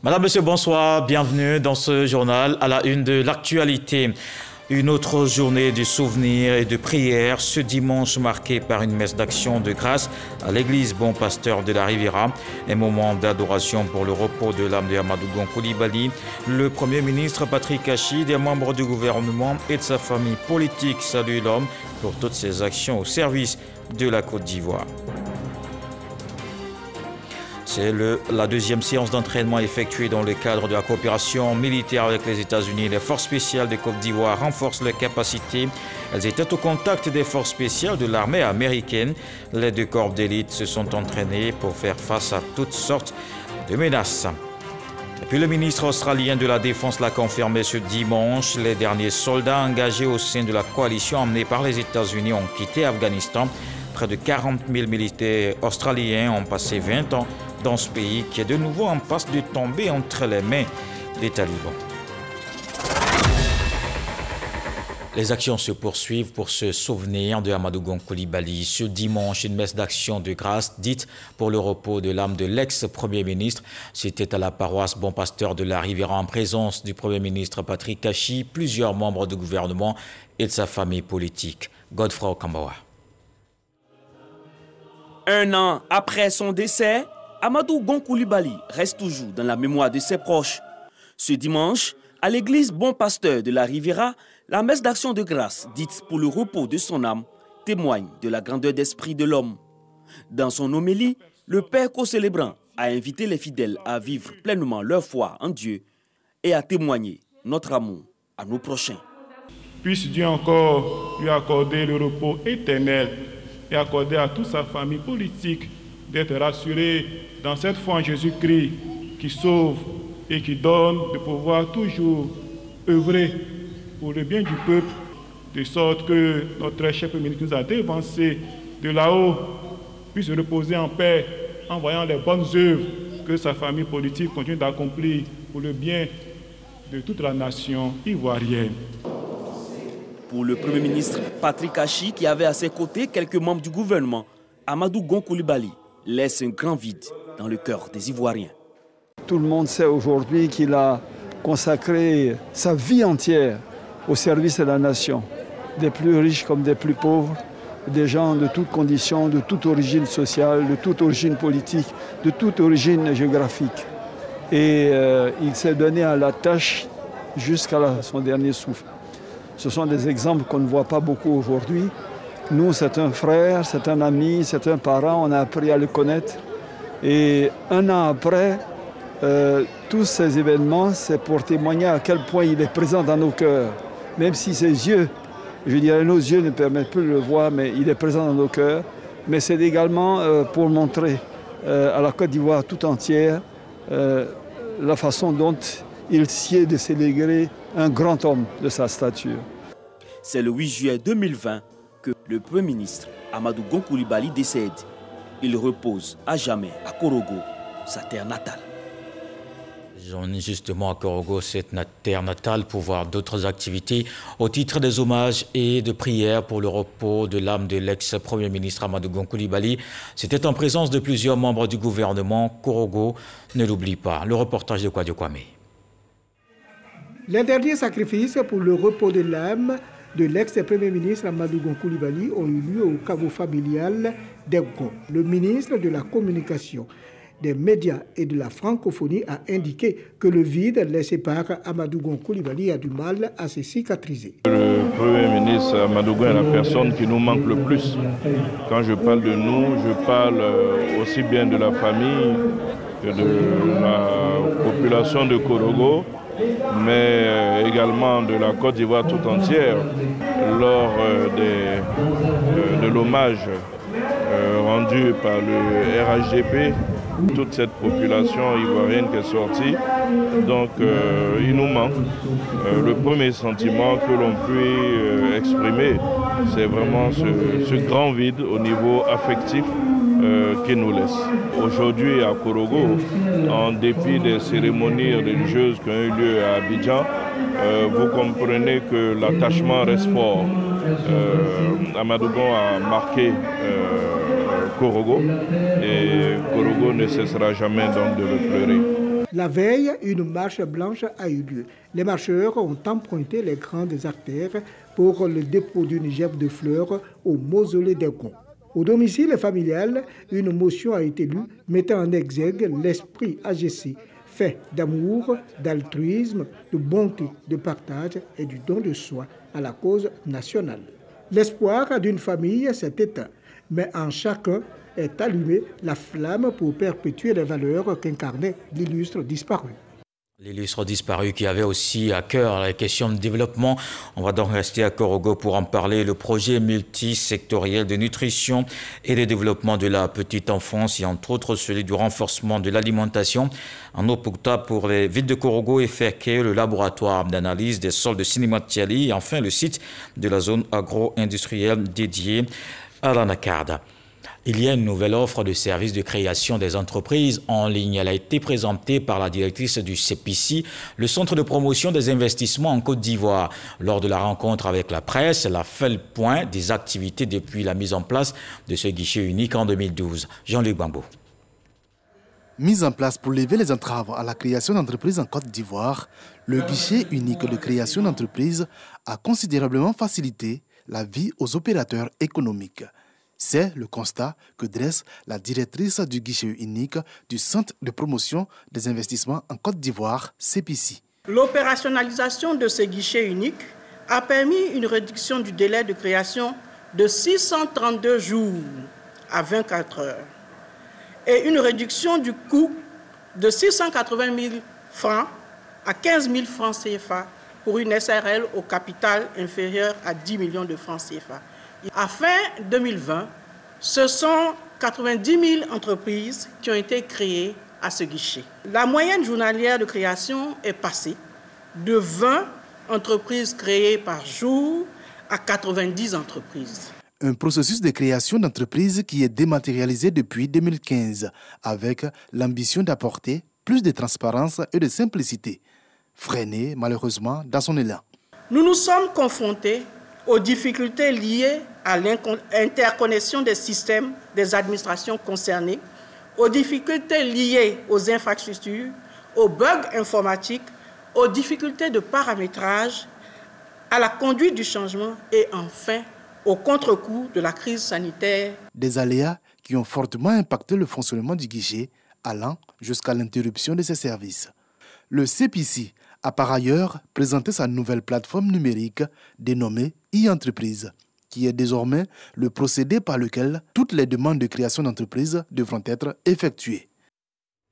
Madame, Monsieur, bonsoir, bienvenue dans ce journal à la une de l'actualité. Une autre journée de souvenirs et de prières ce dimanche marquée par une messe d'action de grâce à l'église Bon Pasteur de la Riviera. Un moment d'adoration pour le repos de l'âme de Amadou Gon Coulibaly. Le Premier ministre Patrick Kachi, des membres du gouvernement et de sa famille politique saluent l'homme pour toutes ses actions au service de la Côte d'Ivoire. C'est la deuxième séance d'entraînement effectuée dans le cadre de la coopération militaire avec les États-Unis. Les forces spéciales de Côte d'Ivoire renforcent leurs capacités. Elles étaient au contact des forces spéciales de l'armée américaine. Les deux corps d'élite se sont entraînés pour faire face à toutes sortes de menaces. Et puis le ministre australien de la Défense l'a confirmé ce dimanche. Les derniers soldats engagés au sein de la coalition emmenée par les États-Unis ont quitté Afghanistan. Près de 40 000 militaires australiens ont passé 20 ans dans ce pays qui est de nouveau en passe de tomber entre les mains des talibans. Les actions se poursuivent pour se souvenir de Amadou Gon Coulibaly. Ce dimanche, une messe d'action de grâce dite pour le repos de l'âme de l'ex-premier ministre. C'était à la paroisse Bon Pasteur de la Riviera en présence du Premier ministre Patrick Kachi, plusieurs membres du gouvernement et de sa famille politique. Godefroy Okambawa. Un an après son décès, Amadou Gon Coulibaly reste toujours dans la mémoire de ses proches. Ce dimanche, à l'église Bon Pasteur de la Riviera, la messe d'action de grâce, dite pour le repos de son âme, témoigne de la grandeur d'esprit de l'homme. Dans son homélie, le Père co-célébrant a invité les fidèles à vivre pleinement leur foi en Dieu et à témoigner notre amour à nos prochains. Puisse Dieu encore lui accorder le repos éternel et accorder à toute sa famille politique d'être rassurée dans cette foi en Jésus-Christ qui sauve et qui donne, de pouvoir toujours œuvrer pour le bien du peuple, de sorte que notre chef ministre nous a dévancé de là-haut, puisse reposer en paix en voyant les bonnes œuvres que sa famille politique continue d'accomplir pour le bien de toute la nation ivoirienne. Pour le Premier ministre Patrick Kachi, qui avait à ses côtés quelques membres du gouvernement, Amadou Gon Coulibaly laisse un grand vide dans le cœur des Ivoiriens. Tout le monde sait aujourd'hui qu'il a consacré sa vie entière au service de la nation, des plus riches comme des plus pauvres, des gens de toutes conditions, de toute origine sociale, de toute origine politique, de toute origine géographique. Et il s'est donné à la tâche jusqu'à son dernier souffle. Ce sont des exemples qu'on ne voit pas beaucoup aujourd'hui. Nous, c'est un frère, c'est un ami, c'est un parent, on a appris à le connaître. Et un an après, tous ces événements, c'est pour témoigner à quel point il est présent dans nos cœurs. Même si ses yeux, je dirais nos yeux ne permettent plus de le voir, mais il est présent dans nos cœurs. Mais c'est également pour montrer à la Côte d'Ivoire tout entière la façon dont il sied de célébrer un grand homme de sa stature. C'est le 8 juillet 2020 que le Premier ministre Amadou Gon Coulibaly décède. Il repose à jamais à Korogo, sa terre natale. J'en ai justement à Korogo, cette terre natale, pour voir d'autres activités au titre des hommages et de prières pour le repos de l'âme de l'ex-premier ministre Amadou Gon Coulibaly. C'était en présence de plusieurs membres du gouvernement. Korogo, ne l'oublie pas. Le reportage de Kwadio Kwame. Les derniers sacrifices pour le repos de l'âme de l'ex-premier ministre Amadou Gon Coulibaly ont eu lieu au caveau familial d'Ebgon. Le ministre de la Communication, des médias et de la francophonie a indiqué que le vide laissé par Amadou Gon Coulibaly a du mal à se cicatriser. Le Premier ministre Amadou Gon est la personne qui nous manque le plus. Quand je parle de nous, je parle aussi bien de la famille que de la population de Korogo, mais également de la Côte d'Ivoire tout entière, lors de l'hommage rendu par le RHDP, toute cette population ivoirienne qui est sortie. Donc il nous manque. Le premier sentiment que l'on peut exprimer, c'est vraiment ce grand vide au niveau affectif qu'il nous laisse. Aujourd'hui à Korogo, en dépit des cérémonies religieuses qui ont eu lieu à Abidjan, vous comprenez que l'attachement reste fort. Amadou Gon a marqué Korogo et Korogo ne cessera jamais donc de le pleurer. La veille, une marche blanche a eu lieu. Les marcheurs ont emprunté les grandes artères pour le dépôt d'une gerbe de fleurs au mausolée des Gonds. Au domicile familial, une motion a été lue mettant en exergue l'esprit AGC, fait d'amour, d'altruisme, de bonté, de partage et du don de soi à la cause nationale. L'espoir d'une famille s'est éteint, mais en chacun est allumée la flamme pour perpétuer les valeurs qu'incarnait l'illustre disparu. L'illustre disparu qui avait aussi à cœur les questions de développement. On va donc rester à Korogo pour en parler. Le projet multisectoriel de nutrition et de développement de la petite enfance et entre autres celui du renforcement de l'alimentation en eau potable pour les villes de Korogo et Ferke, le laboratoire d'analyse des sols de Sinimatiali et enfin le site de la zone agro-industrielle dédiée à l'anacarde. Il y a une nouvelle offre de services de création des entreprises en ligne. Elle a été présentée par la directrice du CEPICI, le Centre de promotion des investissements en Côte d'Ivoire. Lors de la rencontre avec la presse, elle a fait le point des activités depuis la mise en place de ce guichet unique en 2012. Jean-Luc Bambo. Mise en place pour lever les entraves à la création d'entreprises en Côte d'Ivoire, le guichet unique de création d'entreprises a considérablement facilité la vie aux opérateurs économiques. C'est le constat que dresse la directrice du guichet unique du Centre de promotion des investissements en Côte d'Ivoire, CEPICI. L'opérationnalisation de ce guichet unique a permis une réduction du délai de création de 632 jours à 24 heures et une réduction du coût de 680 000 francs à 15 000 francs CFA pour une SRL au capital inférieur à 10 millions de francs CFA. À fin 2020, ce sont 90 000 entreprises qui ont été créées à ce guichet. La moyenne journalière de création est passée de 20 entreprises créées par jour à 90 entreprises. Un processus de création d'entreprises qui est dématérialisé depuis 2015 avec l'ambition d'apporter plus de transparence et de simplicité, freiné malheureusement dans son élan. Nous nous sommes confrontés aux difficultés liées à l'interconnexion des systèmes des administrations concernées, aux difficultés liées aux infrastructures, aux bugs informatiques, aux difficultés de paramétrage, à la conduite du changement et enfin au contre-coup de la crise sanitaire. Des aléas qui ont fortement impacté le fonctionnement du guichet, allant jusqu'à l'interruption de ses services. Le CEPICI a par ailleurs présenté sa nouvelle plateforme numérique dénommée e-entreprise, qui est désormais le procédé par lequel toutes les demandes de création d'entreprise devront être effectuées.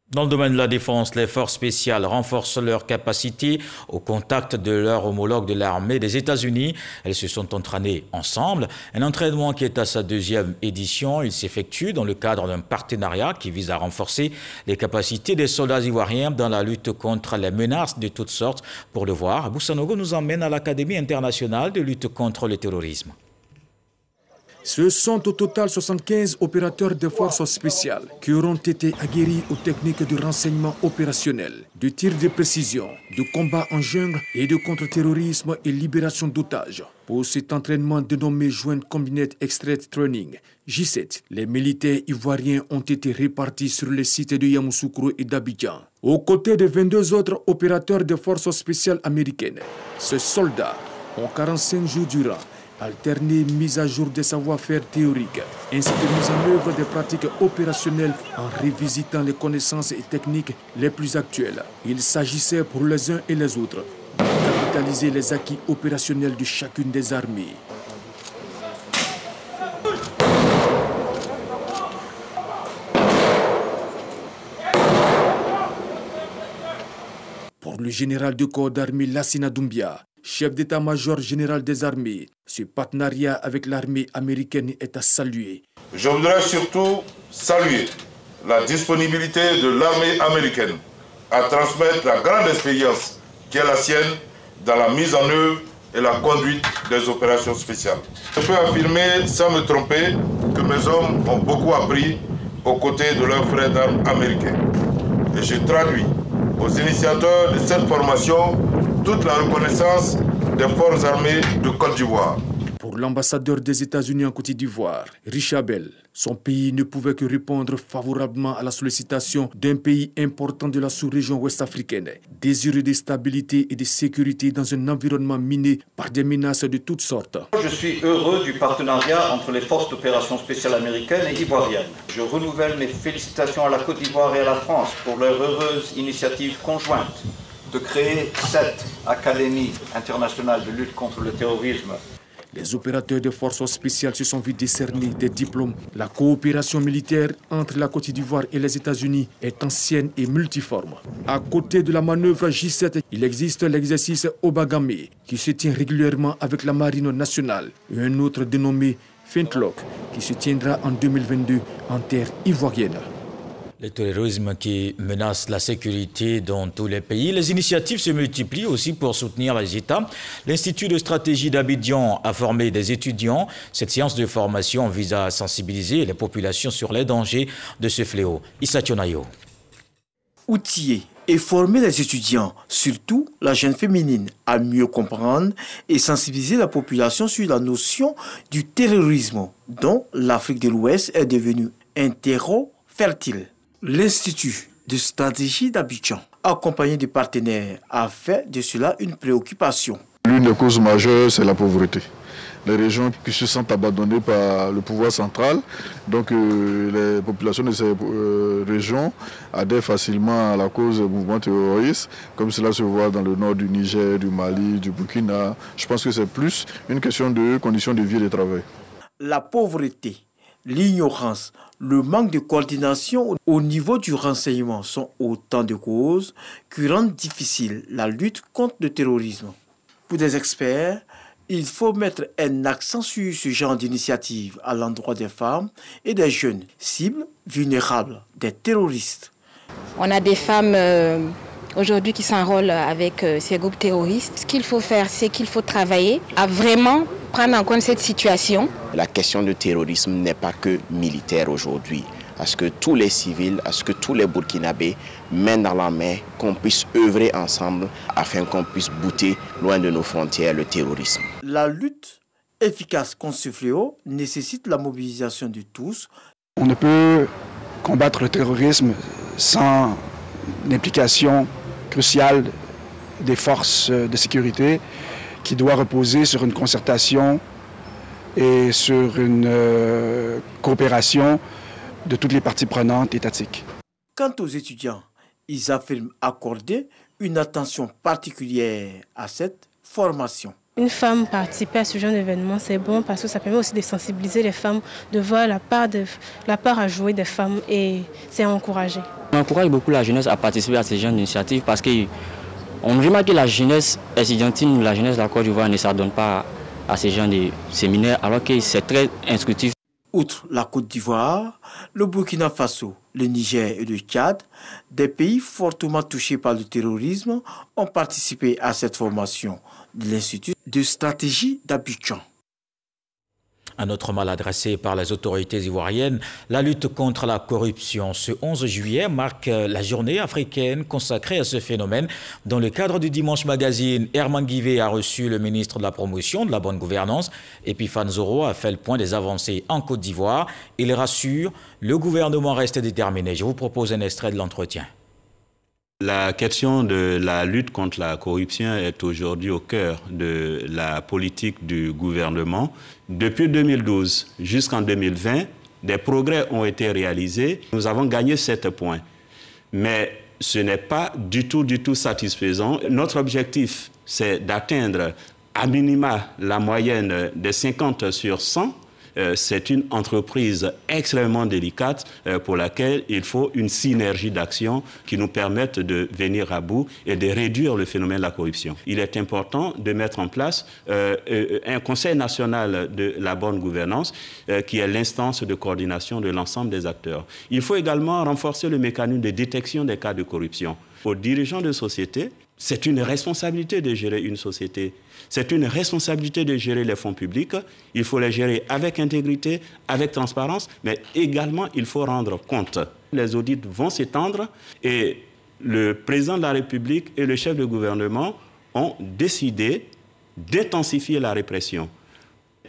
Dans le domaine de la défense, les forces spéciales renforcent leurs capacités au contact de leurs homologues de l'armée des États-Unis. Elles se sont entraînées ensemble. Un entraînement qui est à sa deuxième édition. Il s'effectue dans le cadre d'un partenariat qui vise à renforcer les capacités des soldats ivoiriens dans la lutte contre les menaces de toutes sortes. Pour le voir, Boussanogo nous emmène à l'Académie internationale de lutte contre le terrorisme. Ce sont au total 75 opérateurs de forces spéciales qui auront été aguerris aux techniques de renseignement opérationnel, de tir de précision, de combat en jungle et de contre-terrorisme et libération d'otages. Pour cet entraînement dénommé Joint Combined Extract Training, J7, les militaires ivoiriens ont été répartis sur les sites de Yamoussoukro et d'Abidjan, aux côtés de 22 autres opérateurs de forces spéciales américaines. Ces soldats ont 45 jours durant alterner mise à jour des savoir-faire théoriques, ainsi que mise en œuvre des pratiques opérationnelles en revisitant les connaissances et techniques les plus actuelles. Il s'agissait pour les uns et les autres de capitaliser les acquis opérationnels de chacune des armées. Pour le général de corps d'armée Lassina Doumbia, chef d'état-major général des armées, ce partenariat avec l'armée américaine est à saluer. Je voudrais surtout saluer la disponibilité de l'armée américaine à transmettre la grande expérience qui est la sienne dans la mise en œuvre et la conduite des opérations spéciales. Je peux affirmer, sans me tromper, que mes hommes ont beaucoup appris aux côtés de leurs frères d'armes américains. Et je traduis aux initiateurs de cette formation toute la reconnaissance des forces armées de Côte d'Ivoire. Pour Pour l'ambassadeur des États-Unis en Côte d'Ivoire, Richard Bell, son pays ne pouvait que répondre favorablement à la sollicitation d'un pays important de la sous-région ouest-africaine, désireux de stabilité et de sécurité dans un environnement miné par des menaces de toutes sortes. Je suis heureux du partenariat entre les forces d'opération spéciales américaines et ivoiriennes. Je renouvelle mes félicitations à la Côte d'Ivoire et à la France pour leur heureuse initiative conjointe de créer cette Académie internationale de lutte contre le terrorisme. Les opérateurs des forces spéciales se sont vus décerner des diplômes. La coopération militaire entre la Côte d'Ivoire et les États-Unis est ancienne et multiforme. À côté de la manœuvre J7, il existe l'exercice Obagame qui se tient régulièrement avec la Marine nationale et un autre dénommé Flintlock qui se tiendra en 2022 en terre ivoirienne. Le terrorisme qui menace la sécurité dans tous les pays. Les initiatives se multiplient aussi pour soutenir les États. L'Institut de stratégie d'Abidjan a formé des étudiants. Cette séance de formation vise à sensibiliser les populations sur les dangers de ce fléau. Issa Tionayo. Outiller et former les étudiants, surtout la jeune féminine, à mieux comprendre et sensibiliser la population sur la notion du terrorisme dont l'Afrique de l'Ouest est devenue un terreau fertile. L'Institut de stratégie d'Abidjan, accompagné de partenaires, a fait de cela une préoccupation. L'une des causes majeures, c'est la pauvreté. Les régions qui se sentent abandonnées par le pouvoir central, donc les populations de ces régions adhèrent facilement à la cause du mouvement terroriste, comme cela se voit dans le nord du Niger, du Mali, du Burkina. Je pense que c'est plus une question de conditions de vie et de travail. La pauvreté, l'ignorance, le manque de coordination au niveau du renseignement sont autant de causes qui rendent difficile la lutte contre le terrorisme. Pour des experts, il faut mettre un accent sur ce genre d'initiative à l'endroit des femmes et des jeunes, cibles vulnérables des terroristes. On a des femmes aujourd'hui qui s'enrôlent avec ces groupes terroristes. Ce qu'il faut faire, c'est qu'il faut travailler à vraiment prendre en compte cette situation. La question du terrorisme n'est pas que militaire aujourd'hui. À ce que tous les civils, à ce que tous les Burkinabés mènent dans la main, qu'on puisse œuvrer ensemble afin qu'on puisse bouter loin de nos frontières le terrorisme. La lutte efficace contre ce fléau nécessite la mobilisation de tous. On ne peut combattre le terrorisme sans l'implication cruciale des forces de sécurité qui doit reposer sur une concertation et sur une coopération de toutes les parties prenantes étatiques. Quant aux étudiants, ils affirment accorder une attention particulière à cette formation. Une femme participer à ce genre d'événement, c'est bon parce que ça permet aussi de sensibiliser les femmes, de voir la part à jouer des femmes et c'est encouragé. On encourage beaucoup la jeunesse à participer à ce genre d'initiatives parce qu'on remarque que la jeunesse estudiantine ou la jeunesse de la Côte d'Ivoire ne s'adonne pas à ce genre de séminaires alors que c'est très instructif. Outre la Côte d'Ivoire, le Burkina Faso, le Niger et le Tchad, des pays fortement touchés par le terrorisme, ont participé à cette formation de l'Institut de stratégie d'Abidjan. Un autre mal adressé par les autorités ivoiriennes, la lutte contre la corruption. Ce 11 juillet marque la journée africaine consacrée à ce phénomène. Dans le cadre du Dimanche Magazine, Herman Guivet a reçu le ministre de la Promotion de la Bonne Gouvernance. Epiphane Zoro a fait le point des avancées en Côte d'Ivoire. Il rassure, le gouvernement reste déterminé. Je vous propose un extrait de l'entretien. La question de la lutte contre la corruption est aujourd'hui au cœur de la politique du gouvernement. Depuis 2012 jusqu'en 2020, des progrès ont été réalisés. Nous avons gagné 7 points. Mais ce n'est pas du tout satisfaisant. Notre objectif, c'est d'atteindre à minima la moyenne des 50 sur 100. C'est une entreprise extrêmement délicate pour laquelle il faut une synergie d'action qui nous permette de venir à bout et de réduire le phénomène de la corruption. Il est important de mettre en place un Conseil national de la bonne gouvernance qui est l'instance de coordination de l'ensemble des acteurs. Il faut également renforcer le mécanisme de détection des cas de corruption. Aux dirigeants de société, c'est une responsabilité de gérer une société. C'est une responsabilité de gérer les fonds publics. Il faut les gérer avec intégrité, avec transparence, mais également il faut rendre compte. Les audits vont s'étendre et le président de la République et le chef de gouvernement ont décidé d'intensifier la répression.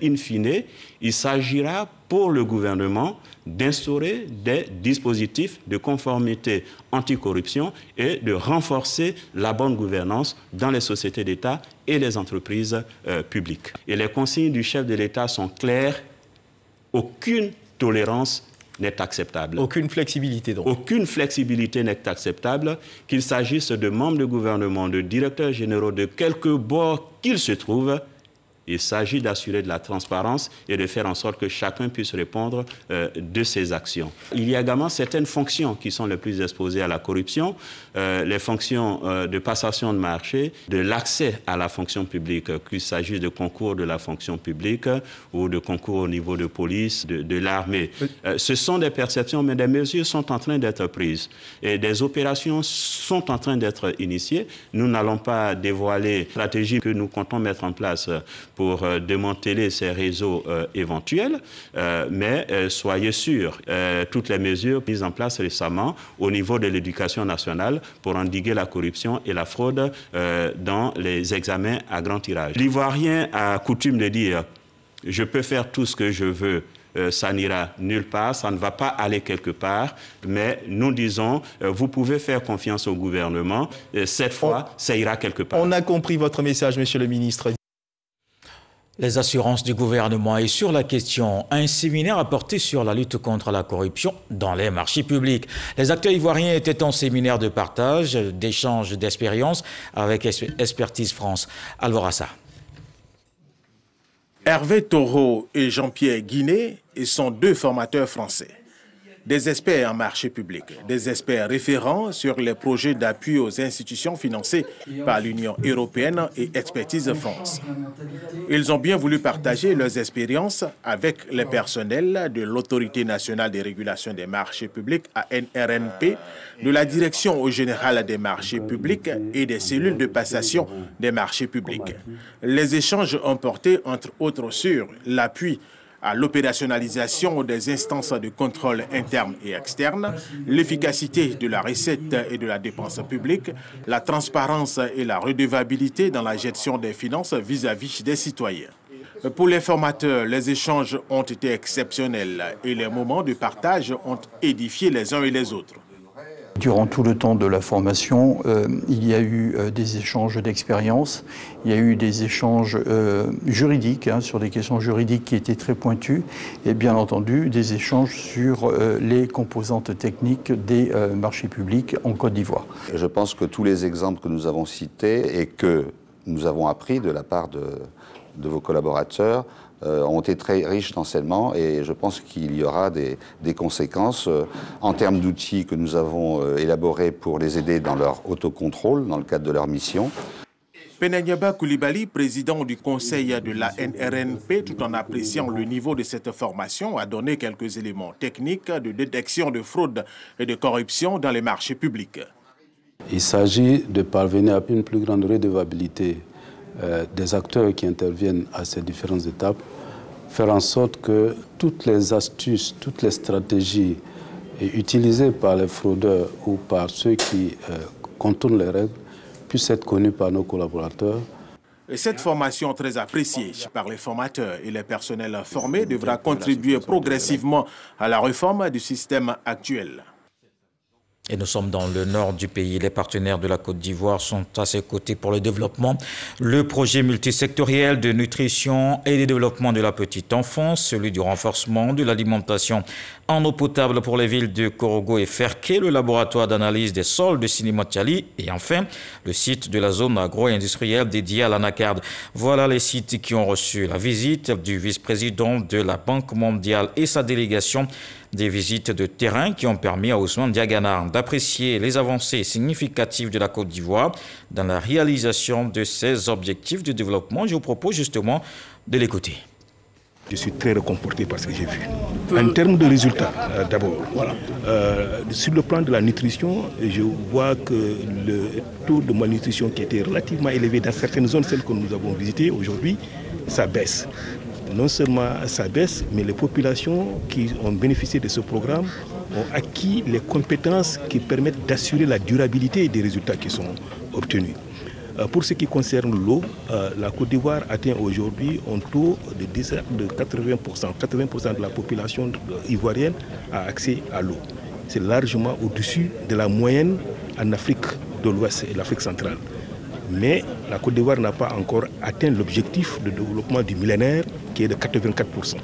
In fine, il s'agira pour le gouvernement d'instaurer des dispositifs de conformité anticorruption et de renforcer la bonne gouvernance dans les sociétés d'État et les entreprises publiques. Et les consignes du chef de l'État sont claires. Aucune tolérance n'est acceptable. Aucune flexibilité donc. Aucune flexibilité n'est acceptable, qu'il s'agisse de membres de gouvernement, de directeurs généraux, de quelque bord qu'ils se trouvent. Il s'agit d'assurer de la transparence et de faire en sorte que chacun puisse répondre de ses actions. Il y a également certaines fonctions qui sont les plus exposées à la corruption, les fonctions de passation de marché, de l'accès à la fonction publique, qu'il s'agisse de concours de la fonction publique ou de concours au niveau de police, de l'armée. Ce sont des perceptions, mais des mesures sont en train d'être prises et des opérations sont en train d'être initiées. Nous n'allons pas dévoiler la stratégie que nous comptons mettre en place pour démanteler ces réseaux éventuels, mais soyez sûrs, toutes les mesures mises en place récemment au niveau de l'éducation nationale pour endiguer la corruption et la fraude dans les examens à grand tirage. L'Ivoirien a coutume de dire « je peux faire tout ce que je veux ». Ça n'ira nulle part, ça ne va pas aller quelque part, mais nous disons, vous pouvez faire confiance au gouvernement, cette fois, ça ira quelque part. On a compris votre message, monsieur le ministre. Les assurances du gouvernement et sur la question, un séminaire a porté sur la lutte contre la corruption dans les marchés publics. Les acteurs ivoiriens étaient en séminaire de partage, d'échange d'expériences avec Expertise France. Alvorassa. Hervé Taureau et Jean-Pierre Guinet sont deux formateurs français. Des experts en marché public, des experts référents sur les projets d'appui aux institutions financées par l'Union européenne et Expertise France. Ils ont bien voulu partager leurs expériences avec les personnels de l'Autorité nationale de régulation des marchés publics, ANRNP, de la Direction générale des marchés publics et des cellules de passation des marchés publics. Les échanges ont porté entre autres sur l'appui à l'opérationnalisation des instances de contrôle interne et externe, l'efficacité de la recette et de la dépense publique, la transparence et la redevabilité dans la gestion des finances vis-à-vis des citoyens. Pour les formateurs, les échanges ont été exceptionnels et les moments de partage ont édifié les uns et les autres. Durant tout le temps de la formation, il y a eu des échanges d'expérience, il y a eu des échanges juridiques, sur des questions juridiques qui étaient très pointues, et bien entendu des échanges sur les composantes techniques des marchés publics en Côte d'Ivoire. Je pense que tous les exemples que nous avons cités et que nous avons appris de la part de vos collaborateurs ont été très riches d'enseignements et je pense qu'il y aura des conséquences en termes d'outils que nous avons élaborés pour les aider dans leur autocontrôle, dans le cadre de leur mission. Penanyaba Koulibaly, président du conseil de la NRNP, tout en appréciant le niveau de cette formation, a donné quelques éléments techniques de détection de fraude et de corruption dans les marchés publics. Il s'agit de parvenir à une plus grande redevabilité des acteurs qui interviennent à ces différentes étapes, faire en sorte que toutes les astuces, toutes les stratégies utilisées par les fraudeurs ou par ceux qui contournent les règles puissent être connues par nos collaborateurs. Et cette formation très appréciée par les formateurs et les personnels formés devra contribuer progressivement à la réforme du système actuel. Et nous sommes dans le nord du pays. Les partenaires de la Côte d'Ivoire sont à ses côtés pour le développement. Le projet multisectoriel de nutrition et de développement de la petite enfance, celui du renforcement de l'alimentation en eau potable pour les villes de Korogo et Ferké, le laboratoire d'analyse des sols de Sinimatiali et enfin le site de la zone agro-industrielle dédiée à l'anacarde. Voilà les sites qui ont reçu la visite du vice-président de la Banque mondiale et sa délégation. Des visites de terrain qui ont permis à Ousmane Diagana d'apprécier les avancées significatives de la Côte d'Ivoire dans la réalisation de ses objectifs de développement. Je vous propose justement de l'écouter. Je suis très réconforté par ce que j'ai vu. En termes de résultats, d'abord, sur le plan de la nutrition, je vois que le taux de malnutrition qui était relativement élevé dans certaines zones, celles que nous avons visitées aujourd'hui, ça baisse. Non seulement ça baisse, mais les populations qui ont bénéficié de ce programme ont acquis les compétences qui permettent d'assurer la durabilité des résultats qui sont obtenus. Pour ce qui concerne l'eau, la Côte d'Ivoire atteint aujourd'hui un taux de 80%. 80% de la population ivoirienne a accès à l'eau. C'est largement au-dessus de la moyenne en Afrique de l'Ouest et l'Afrique centrale. Mais la Côte d'Ivoire n'a pas encore atteint l'objectif de développement du millénaire qui est de 84%.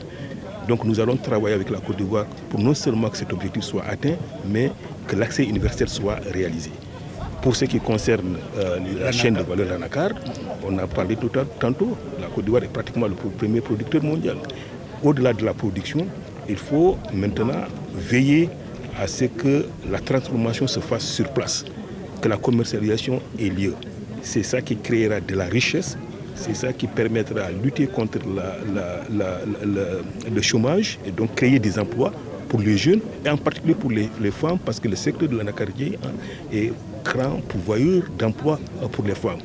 Donc nous allons travailler avec la Côte d'Ivoire pour non seulement que cet objectif soit atteint, mais que l'accès universel soit réalisé. Pour ce qui concerne la chaîne de valeur de l'anacarde, on a parlé tantôt, la Côte d'Ivoire est pratiquement le premier producteur mondial. Au-delà de la production, il faut maintenant veiller à ce que la transformation se fasse sur place, que la commercialisation ait lieu. C'est ça qui créera de la richesse, c'est ça qui permettra de lutter contre le chômage et donc créer des emplois pour les jeunes et en particulier pour les femmes parce que le secteur de l'anacardier est grand pourvoyeur d'emplois pour les femmes.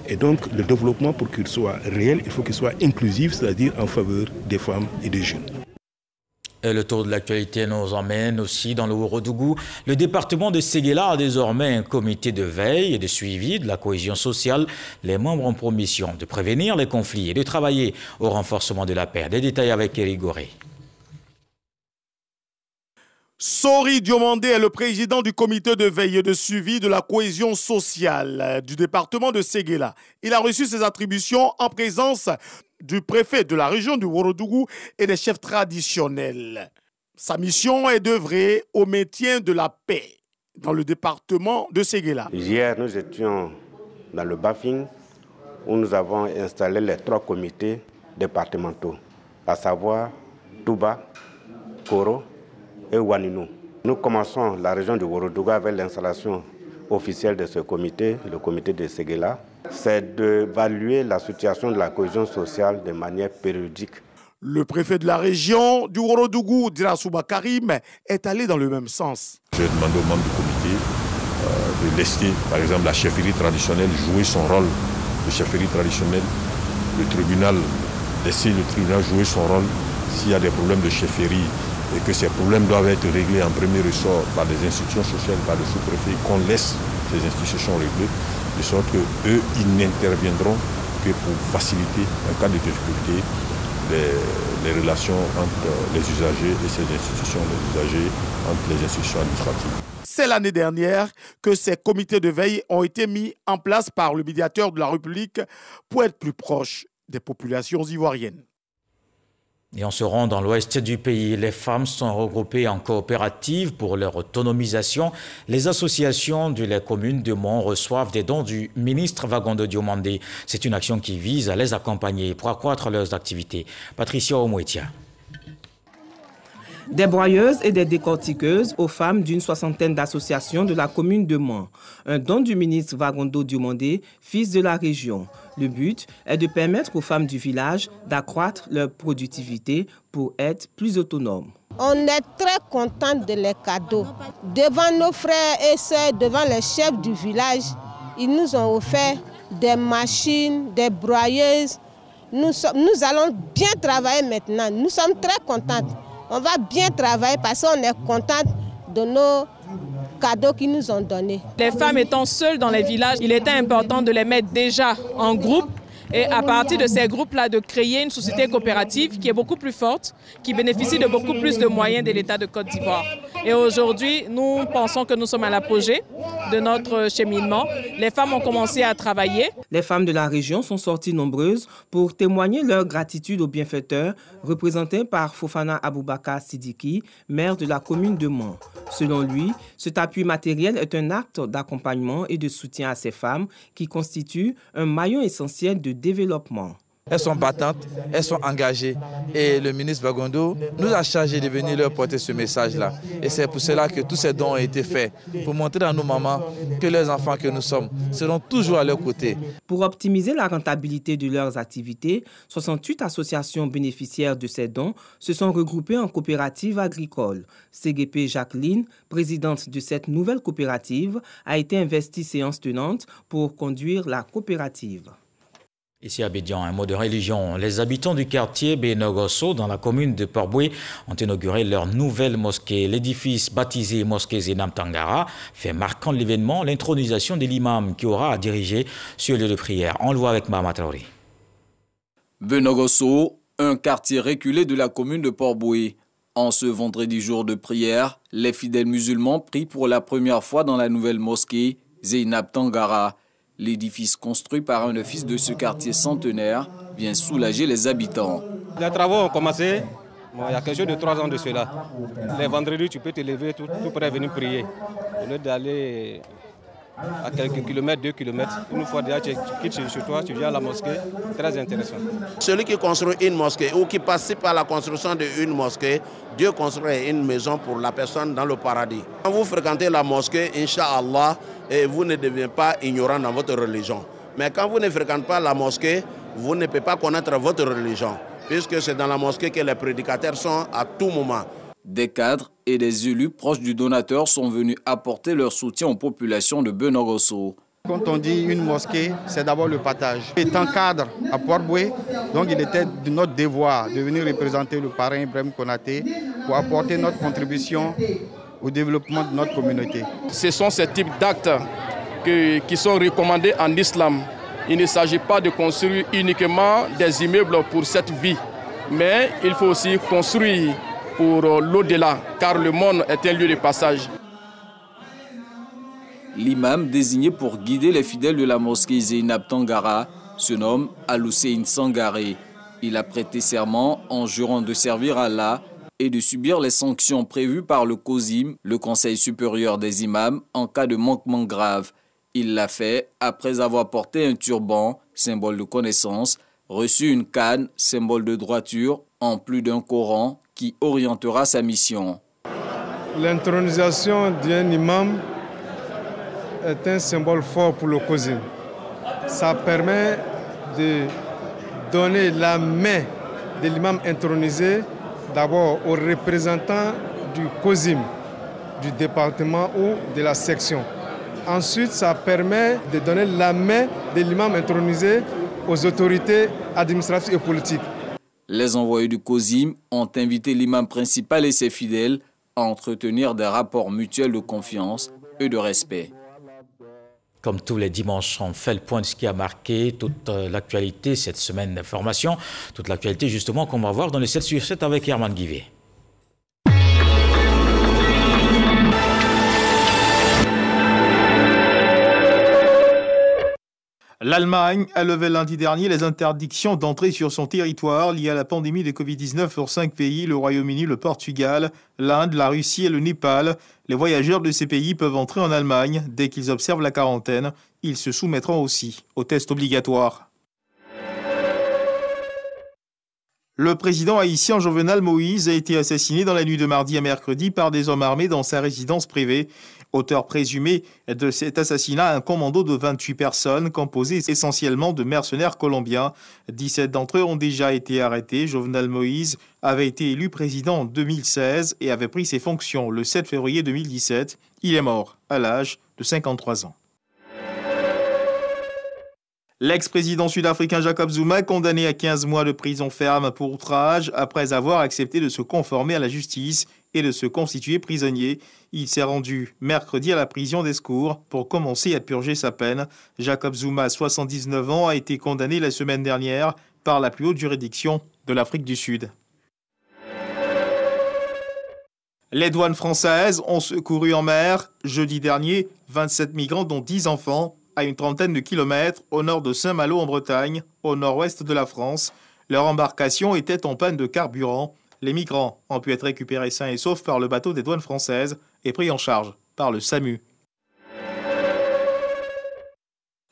Et donc le développement pour qu'il soit réel, il faut qu'il soit inclusif, c'est-à-dire en faveur des femmes et des jeunes. Et le tour de l'actualité nous emmène aussi dans le Ourodougou. Le département de Séguéla a désormais un comité de veille et de suivi de la cohésion sociale. Les membres ont pour mission de prévenir les conflits et de travailler au renforcement de la paix. Des détails avec Eric Goré. Sori Diomandé est le président du comité de veille et de suivi de la cohésion sociale du département de Séguéla. Il a reçu ses attributions en présence du préfet de la région du Ourodougou et des chefs traditionnels. Sa mission est d'œuvrer au maintien de la paix dans le département de Séguéla. Hier, nous étions dans le Bafing où nous avons installé les 3 comités départementaux, à savoir Touba, Koro et Waninou. Nous commençons la région du Ourodougou avec l'installation officielle de ce comité, le comité de Séguéla. C'est d'évaluer la situation de la cohésion sociale de manière périodique. Le préfet de la région du Ourodougou, Dirasouba Karim, est allé dans le même sens. J'ai demandé aux membres du comité de laisser, par exemple, la chefferie traditionnelle jouer son rôle de chefferie traditionnelle, le tribunal, laisser le tribunal jouer son rôle s'il y a des problèmes de chefferie et que ces problèmes doivent être réglés en premier ressort par les institutions sociales, par le sous-préfet, qu'on laisse ces institutions régler, de sorte qu'eux, ils n'interviendront que pour faciliter, en cas de difficulté, les relations entre les usagers et ces institutions, les usagers entre les institutions administratives. C'est l'année dernière que ces comités de veille ont été mis en place par le médiateur de la République pour être plus proche des populations ivoiriennes. Et on se rend dans l'ouest du pays. Les femmes sont regroupées en coopératives pour leur autonomisation. Les associations de la commune de Mont reçoivent des dons du ministre Wagondo Diomandé. C'est une action qui vise à les accompagner pour accroître leurs activités. Patricia Omouetia. Des broyeuses et des décortiqueuses aux femmes d'une 60aine d'associations de la commune de Mont. Un don du ministre Wagondo Diomandé, fils de la région. Le but est de permettre aux femmes du village d'accroître leur productivité pour être plus autonomes. On est très contents de les cadeaux. Devant nos frères et sœurs, devant les chefs du village, ils nous ont offert des machines, des broyeuses. Nous allons bien travailler maintenant. Nous sommes très contents. On va bien travailler parce qu'on est contents de nos cadeaux qu'ils nous ont donnés. Les femmes étant seules dans les villages, il était important de les mettre déjà en groupe et à partir de ces groupes-là de créer une société coopérative qui est beaucoup plus forte, qui bénéficie de beaucoup plus de moyens de l'État de Côte d'Ivoire. Et aujourd'hui, nous pensons que nous sommes à l'apogée de notre cheminement. Les femmes ont commencé à travailler. Les femmes de la région sont sorties nombreuses pour témoigner leur gratitude aux bienfaiteurs, représentés par Fofana Aboubaka Sidiki, maire de la commune de Mont. Selon lui, cet appui matériel est un acte d'accompagnement et de soutien à ces femmes qui constituent un maillon essentiel de développement. Elles sont battantes, elles sont engagées et le ministre Wagondo nous a chargé de venir leur porter ce message-là. Et c'est pour cela que tous ces dons ont été faits, pour montrer à nos mamans que les enfants que nous sommes seront toujours à leur côté. Pour optimiser la rentabilité de leurs activités, 68 associations bénéficiaires de ces dons se sont regroupées en coopératives agricoles. CGP Jacqueline, présidente de cette nouvelle coopérative, a été investie séance tenante pour conduire la coopérative. Ici à Abidjan, un mot de religion. Les habitants du quartier Benogosso, dans la commune de Port-Boué, ont inauguré leur nouvelle mosquée. L'édifice baptisé Mosquée Zeynab Tangara fait marquant de l'événement l'intronisation de l'imam qui aura à diriger ce lieu de prière. On le voit avec Mahama Traoré. Benogosso, un quartier reculé de la commune de Port-Boué. En ce vendredi jour de prière, les fidèles musulmans prient pour la première fois dans la nouvelle mosquée Zeynab Tangara. L'édifice construit par un office de ce quartier centenaire vient soulager les habitants. Les travaux ont commencé il y a quelque chose de 3 ans de cela. Les vendredis, tu peux te lever tout près venir prier. Au lieu d'aller à quelques kilomètres, 2 kilomètres, une fois déjà tu quittes chez toi, tu viens à la mosquée, très intéressant. Celui qui construit une mosquée ou qui participe à la construction d'une mosquée, Dieu construit une maison pour la personne dans le paradis. Quand vous fréquentez la mosquée, Inch'Allah, et vous ne devenez pas ignorant dans votre religion. Mais quand vous ne fréquentez pas la mosquée, vous ne pouvez pas connaître votre religion, puisque c'est dans la mosquée que les prédicateurs sont à tout moment. Des cadres et des élus proches du donateur sont venus apporter leur soutien aux populations de Benogosso. Quand on dit une mosquée, c'est d'abord le partage. Étant cadre à Port-Boué, donc il était de notre devoir de venir représenter le parrain Ibrahim Konaté pour apporter notre contribution au développement de notre communauté. Ce sont ces types d'actes qui sont recommandés en islam. Il ne s'agit pas de construire uniquement des immeubles pour cette vie, mais il faut aussi construire pour l'au-delà, car le monde est un lieu de passage. L'imam désigné pour guider les fidèles de la mosquée Zeynab Tangara se nomme Al-Hussein Sangaré. Il a prêté serment en jurant de servir Allah et de subir les sanctions prévues par le COSIM, le Conseil supérieur des imams, en cas de manquement grave. Il l'a fait après avoir porté un turban, symbole de connaissance, reçu une canne, symbole de droiture, en plus d'un Coran qui orientera sa mission. L'intronisation d'un imam est un symbole fort pour le COSIM. Ça permet de donner la main de l'imam intronisé d'abord aux représentants du COSIM, du département ou de la section. Ensuite, ça permet de donner la main de l'imam intronisé aux autorités administratives et politiques. Les envoyés du COSIM ont invité l'imam principal et ses fidèles à entretenir des rapports mutuels de confiance et de respect. Comme tous les dimanches, on fait le point de ce qui a marqué toute l'actualité cette semaine d'information. Toute l'actualité justement qu'on va voir dans le 7 sur 7 avec Herman Guivet. L'Allemagne a levé lundi dernier les interdictions d'entrée sur son territoire liées à la pandémie de Covid-19 pour 5 pays, le Royaume-Uni, le Portugal, l'Inde, la Russie et le Népal. Les voyageurs de ces pays peuvent entrer en Allemagne dès qu'ils observent la quarantaine. Ils se soumettront aussi aux tests obligatoires. Le président haïtien Jovenel Moïse a été assassiné dans la nuit de mardi à mercredi par des hommes armés dans sa résidence privée. Auteur présumé de cet assassinat, un commando de 28 personnes, composé essentiellement de mercenaires colombiens. 17 d'entre eux ont déjà été arrêtés. Jovenel Moïse avait été élu président en 2016 et avait pris ses fonctions le 7 février 2017. Il est mort à l'âge de 53 ans. L'ex-président sud-africain Jacob Zuma, condamné à 15 mois de prison ferme pour outrage après avoir accepté de se conformer à la justice et de se constituer prisonnier. Il s'est rendu mercredi à la prison d'Escour pour commencer à purger sa peine. Jacob Zuma, 79 ans, a été condamné la semaine dernière par la plus haute juridiction de l'Afrique du Sud. Les douanes françaises ont secouru en mer, jeudi dernier, 27 migrants dont 10 enfants, à une trentaine de kilomètres au nord de Saint-Malo en Bretagne, au nord-ouest de la France. Leur embarcation était en panne de carburant. Les migrants ont pu être récupérés sains et saufs par le bateau des douanes françaises et pris en charge par le SAMU.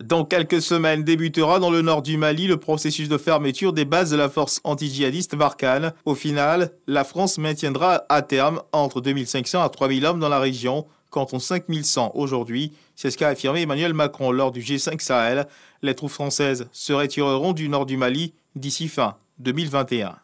Dans quelques semaines débutera dans le nord du Mali le processus de fermeture des bases de la force anti-djihadiste Barkhane. Au final, la France maintiendra à terme entre 2500 à 3000 hommes dans la région, contre 5100 aujourd'hui. C'est ce qu'a affirmé Emmanuel Macron lors du G5 Sahel. Les troupes françaises se retireront du nord du Mali d'ici fin 2021.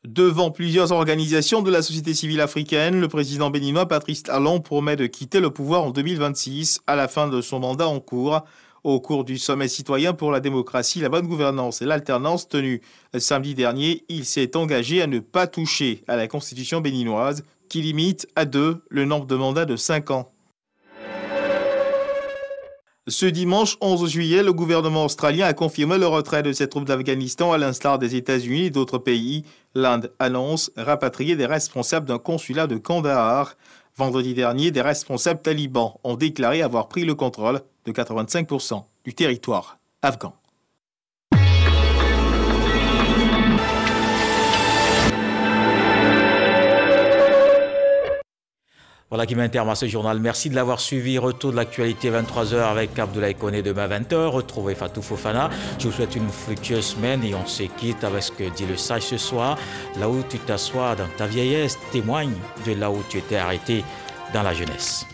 Devant plusieurs organisations de la société civile africaine, le président béninois Patrice Talon promet de quitter le pouvoir en 2026 à la fin de son mandat en cours. Au cours du sommet citoyen pour la démocratie, la bonne gouvernance et l'alternance tenu samedi dernier, il s'est engagé à ne pas toucher à la constitution béninoise qui limite à 2 le nombre de mandats de 5 ans. Ce dimanche 11 juillet, le gouvernement australien a confirmé le retrait de ses troupes d'Afghanistan à l'instar des États-Unis et d'autres pays. L'Inde annonce rapatrier des responsables d'un consulat de Kandahar. Vendredi dernier, des responsables talibans ont déclaré avoir pris le contrôle de 85% du territoire afghan. Voilà qui met un terme à ce journal. Merci de l'avoir suivi. Retour de l'actualité 23h avec Abdoulaye Koné demain 20h. Retrouvez Fatou Fofana. Je vous souhaite une fructueuse semaine et on se quitte avec ce que dit le sage ce soir. Là où tu t'assois dans ta vieillesse, témoigne de là où tu étais arrêté dans la jeunesse.